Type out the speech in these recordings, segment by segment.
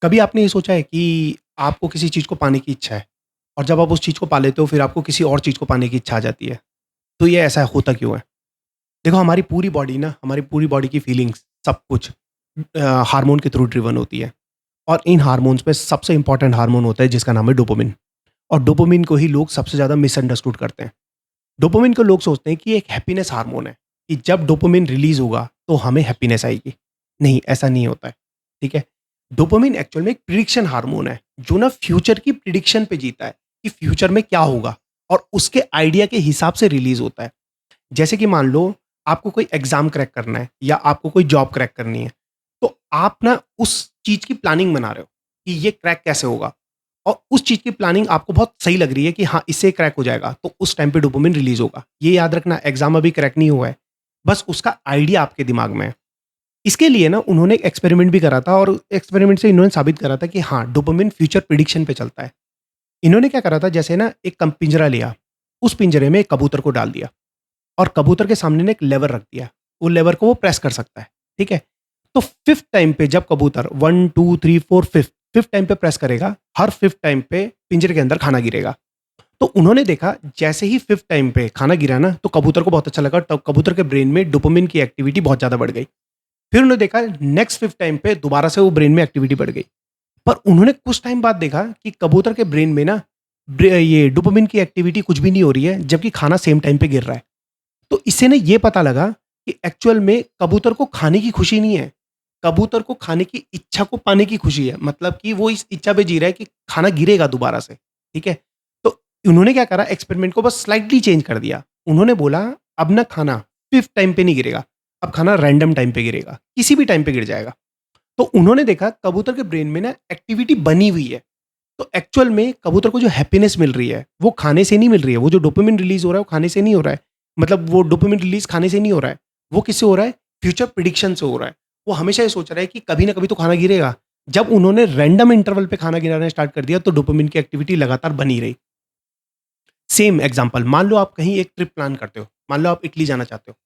कभी आपने ये सोचा है कि आपको किसी चीज़ को पाने की इच्छा है और जब आप उस चीज़ को पा लेते हो फिर आपको किसी और चीज़ को पाने की इच्छा आ जाती है। तो ये ऐसा होता क्यों है? देखो हमारी पूरी बॉडी की फीलिंग्स सब कुछ हार्मोन के थ्रू ड्रिवन होती है और इन हार्मोन्स में सबसे इम्पोर्टेंट हार्मोन होता है जिसका नाम है डोपामिन। और डोपामिन को ही लोग सबसे ज़्यादा मिसअंडरस्टूड करते हैं। डोपामिन को लोग सोचते हैं कि ये एक हैप्पीनेस हार्मोन है, कि जब डोपामिन रिलीज़ होगा तो हमें हैप्पीनेस आएगी। नहीं, ऐसा नहीं होता है, ठीक है? डोपामिन एक्चुअल में एक प्रिडिक्शन हार्मोन है, जो ना फ्यूचर की प्रिडिक्शन पे जीता है, कि फ्यूचर में क्या होगा और उसके आइडिया के हिसाब से रिलीज़ होता है। जैसे कि मान लो आपको कोई एग्ज़ाम क्रैक करना है या आपको कोई जॉब क्रैक करनी है, तो आप ना उस चीज़ की प्लानिंग बना रहे हो, कि ये क्रैक कैसे होगा और उस चीज़ की प्लानिंग आपको बहुत सही लग रही है कि हाँ, इससे क्रैक हो जाएगा, तो उस टाइम पे डोपामिन रिलीज़ होगा। ये याद रखना एग्ज़ाम अभी क्रैक नहीं हुआ है, बस उसका आइडिया आपके दिमाग में है। इसके लिए ना उन्होंने एक एक्सपेरिमेंट भी करा था और एक्सपेरिमेंट से इन्होंने साबित करा था कि हाँ, डोपामिन फ्यूचर प्रिडिक्शन पे चलता है। इन्होंने क्या करा था जैसे ना एक पिंजरा लिया, उस पिंजरे में एक कबूतर को डाल दिया और कबूतर के सामने ना एक लेवर रख दिया। वो लेवर को वो प्रेस कर सकता है, ठीक है? तो 5th टाइम पे जब कबूतर 1, 2, 3, 4 5th टाइम पे प्रेस करेगा, हर 5th टाइम पे पिंजरे के अंदर खाना गिरेगा। तो उन्होंने देखा जैसे ही 5th टाइम पे खाना गिरा ना, तो कबूतर को बहुत अच्छा लगा, तब कबूतर के ब्रेन में डोपामिन की एक्टिविटी बहुत ज़्यादा बढ़ गई। फिर उन्होंने देखा नेक्स्ट 5th टाइम पे दोबारा से वो ब्रेन में एक्टिविटी बढ़ गई। पर उन्होंने कुछ टाइम बाद देखा कि कबूतर के ब्रेन में ना ये डोपामिन की एक्टिविटी कुछ भी नहीं हो रही है, जबकि खाना सेम टाइम पे गिर रहा है। तो इससे ना ये पता लगा कि एक्चुअल में कबूतर को खाने की खुशी नहीं है, कबूतर को खाने की इच्छा को पाने की खुशी है। मतलब कि वो इस इच्छा पे जी रहा है कि खाना गिरेगा दोबारा से, ठीक है? तो उन्होंने क्या करा, एक्सपेरिमेंट को बस स्लाइटली चेंज कर दिया। उन्होंने बोला अब ना खाना 5th टाइम पे नहीं गिरेगा, अब खाना रैंडम टाइम पे गिरेगा, किसी भी टाइम पे गिर जाएगा। तो उन्होंने देखा कबूतर के ब्रेन में ना एक्टिविटी बनी हुई है। तो एक्चुअल में कबूतर को जो हैप्पीनेस मिल रही है, वो खाने से नहीं मिल रही है। वो जो डोपामिन रिलीज़ हो रहा है, वो खाने से नहीं हो रहा है। मतलब वो डोपामिन रिलीज़ खाने से नहीं हो रहा है। वो किससे हो रहा है? फ्यूचर प्रेडिक्शन से हो रहा है। वो हमेशा ये सोच रहा है कि कभी ना कभी तो खाना गिरेगा। जब उन्होंने रैंडम इंटरवल पे खाना गिराना स्टार्ट कर दिया, तो डोपामिन की एक्टिविटी लगातार बनी रही। सेम एग्ज़ाम्पल, मान लो आप कहीं एक ट्रिप प्लान करते हो। मान लो आप इटली जाना चाहते हो।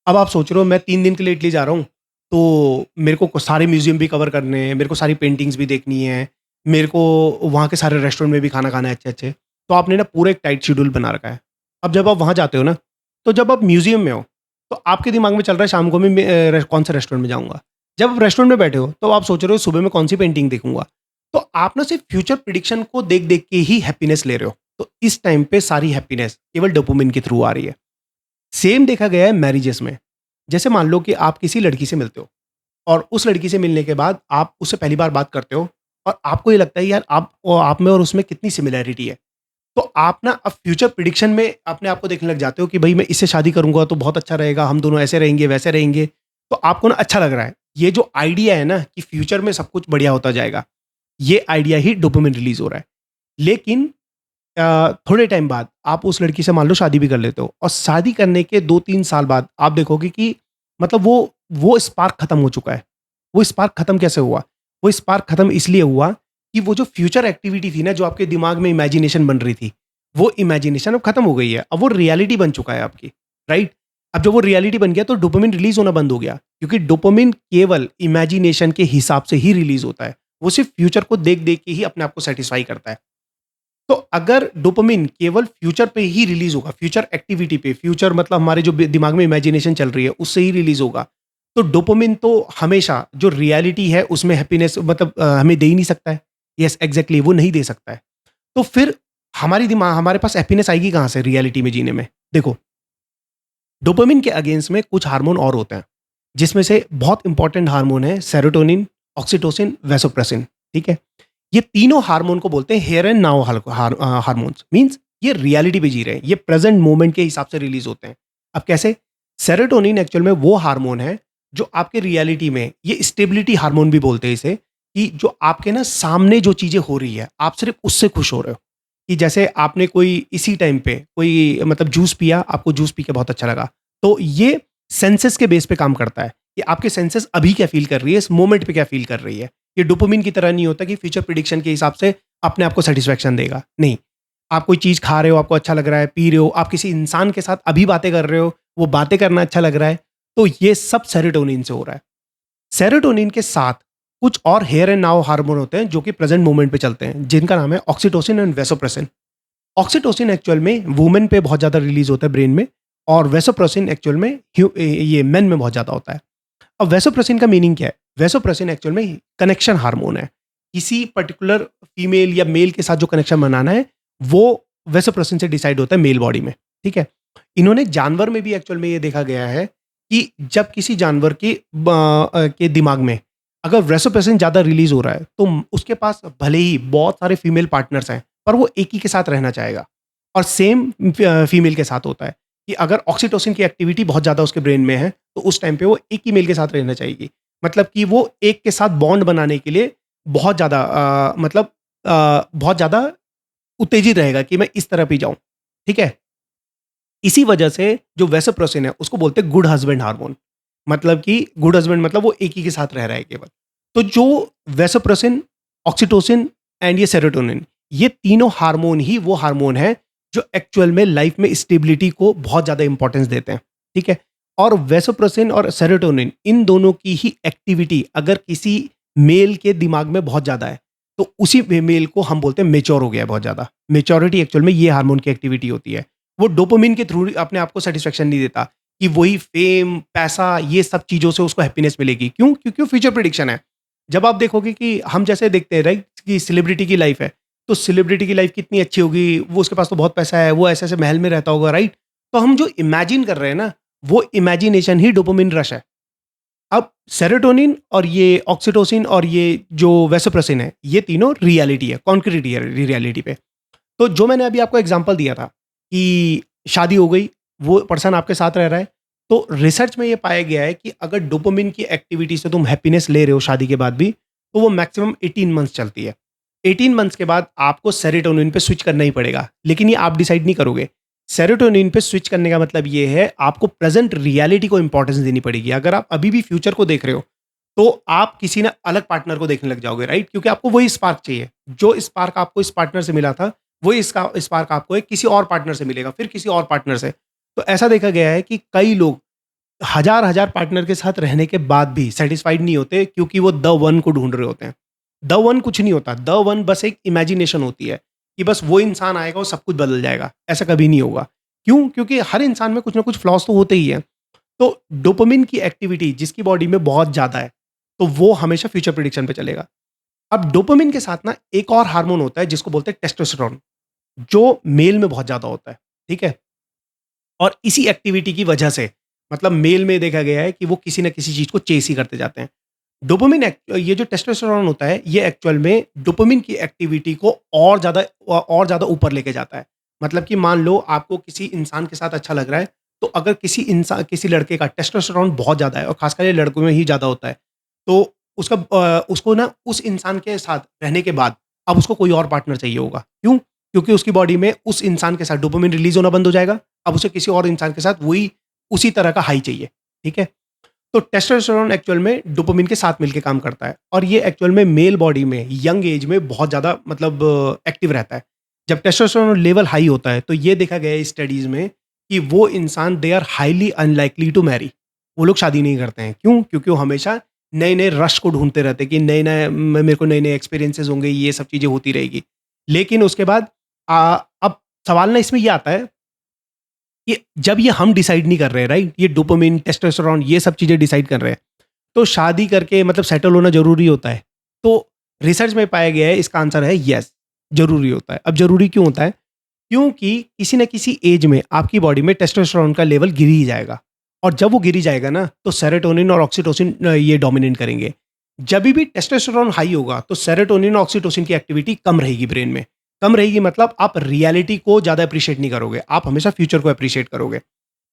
अब आप सोच रहे हो मैं 3 दिन के लिए इटली जा रहा हूँ, तो मेरे को सारे म्यूज़ियम भी कवर करने हैं, मेरे को सारी पेंटिंग्स भी देखनी है, मेरे को वहाँ के सारे रेस्टोरेंट में भी खाना खाना है अच्छे-अच्छे। तो आपने ना पूरा एक टाइट शेड्यूल बना रखा है। अब जब आप वहाँ जाते हो ना, तो जब आप म्यूज़ियम में हो, तो आपके दिमाग में चल रहा है शाम को मैं कौन से रेस्टोरेंट में जाऊँगा। जब आप रेस्टोरेंट में बैठे हो, तो आप सोच रहे हो सुबह में कौन-सी पेंटिंग देखूँगा। तो आप ना सिर्फ़ फ्यूचर प्रेडिक्शन को देख-देख के ही हैप्पीनेस ले रहे हो। तो इस टाइम पे सारी हैप्पीनेस केवल डोपामाइन के थ्रू आ रही है। सेम देखा गया है मैरिजेस में। जैसे मान लो कि आप किसी लड़की से मिलते हो और उस लड़की से मिलने के बाद आप उससे पहली बार बात करते हो और आपको ये लगता है यार आप में और उसमें कितनी सिमिलैरिटी है। तो आप ना अब फ्यूचर प्रेडिक्शन में अपने आप को देखने लग जाते हो कि भई मैं इससे शादी करूँगा तो बहुत अच्छा रहेगा, हम दोनों ऐसे रहेंगे, वैसे रहेंगे। तो आपको ना अच्छा लग रहा है। ये जो आइडिया है ना कि फ्यूचर में सब कुछ बढ़िया होता जाएगा, ये आइडिया ही डोपामाइन रिलीज़ हो रहा है। लेकिन थोड़े टाइम बाद आप उस लड़की से मान लो शादी भी कर लेते हो और शादी करने के 2-3 साल बाद आप देखोगे कि मतलब वो स्पार्क खत्म हो चुका है। वो स्पार्क खत्म कैसे हुआ? वो स्पार्क खत्म इसलिए हुआ कि वो जो फ्यूचर एक्टिविटी थी ना, जो आपके दिमाग में इमेजिनेशन बन रही थी, वो इमेजिनेशन अब खत्म हो गई है। अब वो रियलिटी बन चुका है आपकी, राइट? अब जब वो रियलिटी बन गया तो डोपामाइन रिलीज़ होना बंद हो गया, क्योंकि डोपामाइन केवल इमेजिनेशन के हिसाब से ही रिलीज़ होता है। वो सिर्फ़ फ्यूचर को देख-देख के ही अपने आप को सैटिस्फाई करता है। तो अगर डोपामिन केवल फ्यूचर पे ही रिलीज होगा, फ्यूचर एक्टिविटी पे, फ्यूचर मतलब हमारे जो दिमाग में इमेजिनेशन चल रही है उससे ही रिलीज होगा, तो डोपामिन तो हमेशा जो रियलिटी है उसमें हैप्पीनेस मतलब हमें दे ही नहीं सकता है। यस एग्जैक्टली वो नहीं दे सकता है। तो फिर हमारे पास हैप्पीनेस आएगी कहाँ से रियलिटी में जीने में? देखो, डोपामिन के अगेंस्ट में कुछ हार्मोन और होते हैं, जिसमें से बहुत इंपॉर्टेंट हार्मोन है सेरोटोनिन, ऑक्सीटोसिन, वैसोप्रेसिन, ठीक है? ये तीनों हार्मोन को बोलते हैं here and now hormones. Means ये रियलिटी पे जी रहे हैं, ये प्रेजेंट मोमेंट के हिसाब से रिलीज होते हैं। अब कैसे? सेरोटोनिन एक्चुअल में वो हार्मोन है जो आपके रियलिटी में, ये स्टेबिलिटी हार्मोन भी बोलते हैं इसे, कि जो आपके ना सामने जो चीजें हो रही है आप सिर्फ उससे खुश हो रहे हो। कि जैसे आपने कोई इसी टाइम पे कोई मतलब जूस पिया, आपको जूस पी के बहुत अच्छा लगा, तो ये सेंसेस के बेस पे काम करता है कि आपके सेंसेस अभी क्या फील कर रही है, इस मोमेंट पे क्या फील कर रही है। ये डोपामिन की तरह नहीं होता कि फ्यूचर प्रेडिक्शन के हिसाब से अपने आप को सेटिस्फैक्शन देगा। नहीं, आप कोई चीज़ खा रहे हो, आपको अच्छा लग रहा है, पी रहे हो, आप किसी इंसान के साथ अभी बातें कर रहे हो, वो बातें करना अच्छा लग रहा है, तो ये सब सेरोटोनिन से हो रहा है। सेरोटोनिन के साथ कुछ और हियर एंड नाउ हार्मोन होते हैं जो कि प्रेजेंट मोमेंट पे चलते हैं, जिनका नाम है oxytocin and vasopressin. Oxytocin actual में वुमेन पे बहुत ज़्यादा रिलीज होता है ब्रेन में, और वेसोप्रेसिन एक्चुअल में ये मेन में बहुत ज़्यादा होता है। अब वेसोप्रेसिन का मीनिंग क्या है? वेसोप्रेसिन एक्चुअल में कनेक्शन हार्मोन है। किसी पर्टिकुलर फीमेल या मेल के साथ जो कनेक्शन बनाना है, वो वेसोप्रेसिन से डिसाइड होता है मेल बॉडी में, ठीक है? इन्होंने जानवर में भी एक्चुअल में ये देखा गया है कि जब किसी जानवर के दिमाग में अगर वेसोप्रेसिन ज़्यादा रिलीज़ हो रहा है, तो उसके पास भले ही बहुत सारे फीमेल पार्टनर्स हैं, पर वो एक ही के साथ रहना चाहेगा। और सेम फीमेल के साथ होता है कि अगर ऑक्सीटोसिन की एक्टिविटी बहुत ज़्यादा उसके ब्रेन में है, तो उस टाइम पे वो एक ही मेल के साथ रहना चाहेगी। मतलब कि वो एक के साथ बॉन्ड बनाने के लिए बहुत ज़्यादा बहुत ज़्यादा उत्तेजित रहेगा कि मैं इस तरफ ही जाऊँ, ठीक है? इसी वजह से जो वेसोप्रेसिन है, उसको बोलते हैं गुड हस्बैंड हार्मोन। मतलब कि गुड हस्बैंड मतलब वो एक ही के साथ रह रहा है केवल। तो जो वेसोप्रेसिन, ऑक्सीटोसिन एंड ये सेरोटोनिन, ये तीनों हार्मोन ही वो हार्मोन हैं जो एक्चुअल में लाइफ में स्टेबिलिटी को बहुत ज़्यादा इंपॉर्टेंस देते हैं, ठीक है? और वेसोप्रेसिन और सेरोटोनिन, इन दोनों की ही एक्टिविटी अगर किसी मेल के दिमाग में बहुत ज़्यादा है, तो उसी मेल को हम बोलते हैं मैच्योर हो गया है बहुत ज़्यादा। मैच्योरिटी एक्चुअल में ये हार्मोन की एक्टिविटी होती है। वो डोपामिन के थ्रू अपने आप को सैटिस्फैक्शन नहीं देता कि वही फेम, पैसा, ये सब चीज़ों से उसको हैप्पीनेस मिलेगी। क्यों? क्योंकि वो फ्यूचर प्रेडिक्शन है। जब आप देखोगे कि हम जैसे देखते हैं राइट कि सेलिब्रिटी की लाइफ है, तो सेलिब्रिटी की लाइफ कितनी अच्छी होगी, वो उसके पास तो बहुत पैसा है, वो ऐसे-ऐसे महल में रहता होगा, राइट? तो हम जो इमेजिन कर रहे हैं ना, वो इमेजिनेशन ही डोपामिन रश है। अब सेरोटोनिन और ये ऑक्सीटोसिन और ये जो वेसोप्रेसिन है, ये तीनों रियलिटी है, कॉन्क्रीट रियलिटी पे। तो जो मैंने अभी आपको एग्जांपल दिया था कि शादी हो गई, वो पर्सन आपके साथ रह रहा है, तो रिसर्च में ये पाया गया है कि अगर डोपामिन की एक्टिविटी से तुम हैप्पीनेस ले रहे हो शादी के बाद भी, तो वो मैक्सिमम 18 मंथ्स चलती है। 18 मंथ्स के बाद आपको सेरोटोनिन पे स्विच करना ही पड़ेगा, लेकिन ये आप डिसाइड नहीं करोगे। सेरोटोनिन पे स्विच करने का मतलब ये है, आपको प्रेजेंट रियलिटी को इंपॉर्टेंस देनी पड़ेगी। अगर आप अभी भी फ्यूचर को देख रहे हो, तो आप किसी ना अलग पार्टनर को देखने लग जाओगे, राइट? क्योंकि आपको वही स्पार्क चाहिए। जो स्पार्क आपको इस पार्टनर से मिला था, वही इसका स्पार्क आपको एक किसी और पार्टनर से मिलेगा, फिर किसी और पार्टनर से। तो ऐसा देखा गया है कि कई लोग हज़ार-हज़ार पार्टनर के साथ रहने के बाद भी सैटिस्फाइड नहीं होते, क्योंकि वो द वन को ढूँढ रहे होते हैं। द वन कुछ नहीं होता, द वन बस एक इमेजिनेशन होती है कि बस वो इंसान आएगा और सब कुछ बदल जाएगा। ऐसा कभी नहीं होगा। क्यों? क्योंकि हर इंसान में कुछ ना कुछ फ्लॉज़ तो होते ही हैं। तो डोपामिन की एक्टिविटी जिसकी बॉडी में बहुत ज़्यादा है, तो वो हमेशा फ्यूचर प्रेडिक्शन पे चलेगा। अब डोपामिन के साथ ना एक और हार्मोन होता है जिसको बोलते हैं टेस्टोस्टेरोन, जो मेल में बहुत ज़्यादा होता है, ठीक है? और इसी एक्टिविटी की वजह से मतलब मेल में देखा गया है कि वो किसी न किसी चीज़ को चेस ही करते जाते हैं। डोपामिन ये जो टेस्टोस्टेरोन होता है, ये एक्चुअल में डोपामिन की एक्टिविटी को और ज़्यादा ऊपर लेके जाता है। मतलब कि मान लो आपको किसी इंसान के साथ अच्छा लग रहा है, तो अगर किसी लड़के का टेस्टोस्टेरोन बहुत ज़्यादा है और खासकर ये लड़कों में ही ज़्यादा होता है, तो उसको ना उस इंसान के साथ रहने के बाद अब उसको कोई और पार्टनर चाहिए होगा। क्यों? क्योंकि उसकी बॉडी में उस इंसान के साथ डोपामिन रिलीज़ होना बंद हो जाएगा। अब उसे किसी और इंसान के साथ वही उसी तरह का हाई चाहिए, ठीक है? तो टेस्टोस्टेरोन एक्चुअल में डोपामिन के साथ मिलके काम करता है, और ये एक्चुअल में मेल बॉडी में यंग एज में बहुत ज़्यादा मतलब एक्टिव रहता है। जब टेस्टोस्टेरोन लेवल हाई होता है, तो ये देखा गया है स्टडीज़ में कि वो इंसान they are highly unlikely to marry. वो लोग शादी नहीं करते हैं। क्यों? क्योंकि वो हमेशा नए-नए रश को ढूँढते रहते हैं कि नए-नए मेरे को नए-नए एक्सपीरियंसेस होंगे, ये सब चीज़ें होती रहेगी। लेकिन उसके बाद अब सवाल ना इसमें ये आता है कि जब ये हम डिसाइड नहीं कर रहे हैं, राइट? ये डोपामिन, टेस्टोस्टेरोन ये सब चीज़ें डिसाइड कर रहे हैं, तो शादी करके मतलब सेटल होना ज़रूरी होता है? तो रिसर्च में पाया गया है इसका आंसर है येस, ज़रूरी होता है। अब ज़रूरी क्यों होता है? क्योंकि किसी न किसी एज में आपकी बॉडी में टेस्टोस्टेरोन का लेवल गिर ही जाएगा, और जब वो गिर ही जाएगा ना, तो सेरोटोनिन और ऑक्सीटोसिन ये डोमिनेट करेंगे। जभी भी टेस्टोस्टेरोन हाई होगा, तो सेरोटोनिन और ऑक्सीटोसिन की एक्टिविटी कम रहेगी ब्रेन में। कम रहेगी मतलब आप रियलिटी को ज़्यादा एप्रिशिएट नहीं करोगे, आप हमेशा फ्यूचर को एप्रिशिएट करोगे।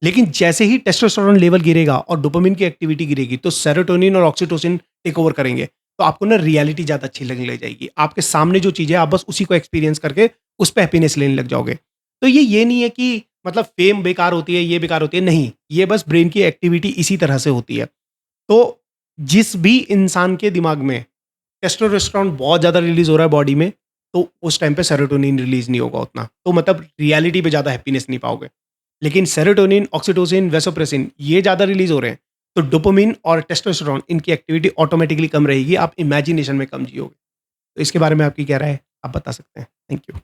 लेकिन जैसे ही टेस्टोस्टेरोन लेवल गिरेगा और डोपामिन की एक्टिविटी गिरेगी, तो सेरोटोनिन और ऑक्सीटोसिन टेक ओवर करेंगे। तो आपको ना रियलिटी ज़्यादा अच्छी लगने लग जाएगी। आपके सामने जो चीज़ है, आप बस उसी को एक्सपीरियंस करके उस पे हैप्पीनेस लेने लग जाओगे। तो ये नहीं है कि मतलब फेम बेकार होती है, ये बेकार होती है, नहीं। ये बस ब्रेन की एक्टिविटी इसी तरह से होती है। तो जिस भी इंसान के दिमाग में टेस्टोस्टेरोन बहुत ज़्यादा रिलीज़ हो रहा है बॉडी में, तो उस टाइम पे सेरोटोनिन रिलीज़ नहीं होगा उतना। तो मतलब रियलिटी पे ज़्यादा हैप्पीनेस नहीं पाओगे। लेकिन सेरोटोनिन, ऑक्सीटोसिन, वेसोप्रेसिन ये ज़्यादा रिलीज़ हो रहे हैं, तो डोपामाइन और टेस्टोस्टेरोन इनकी एक्टिविटी ऑटोमेटिकली कम रहेगी, आप इमेजिनेशन में कम जियोगे। तो इसके बारे में आपकी क्या राय है? आप बता सकते हैं। Thank you.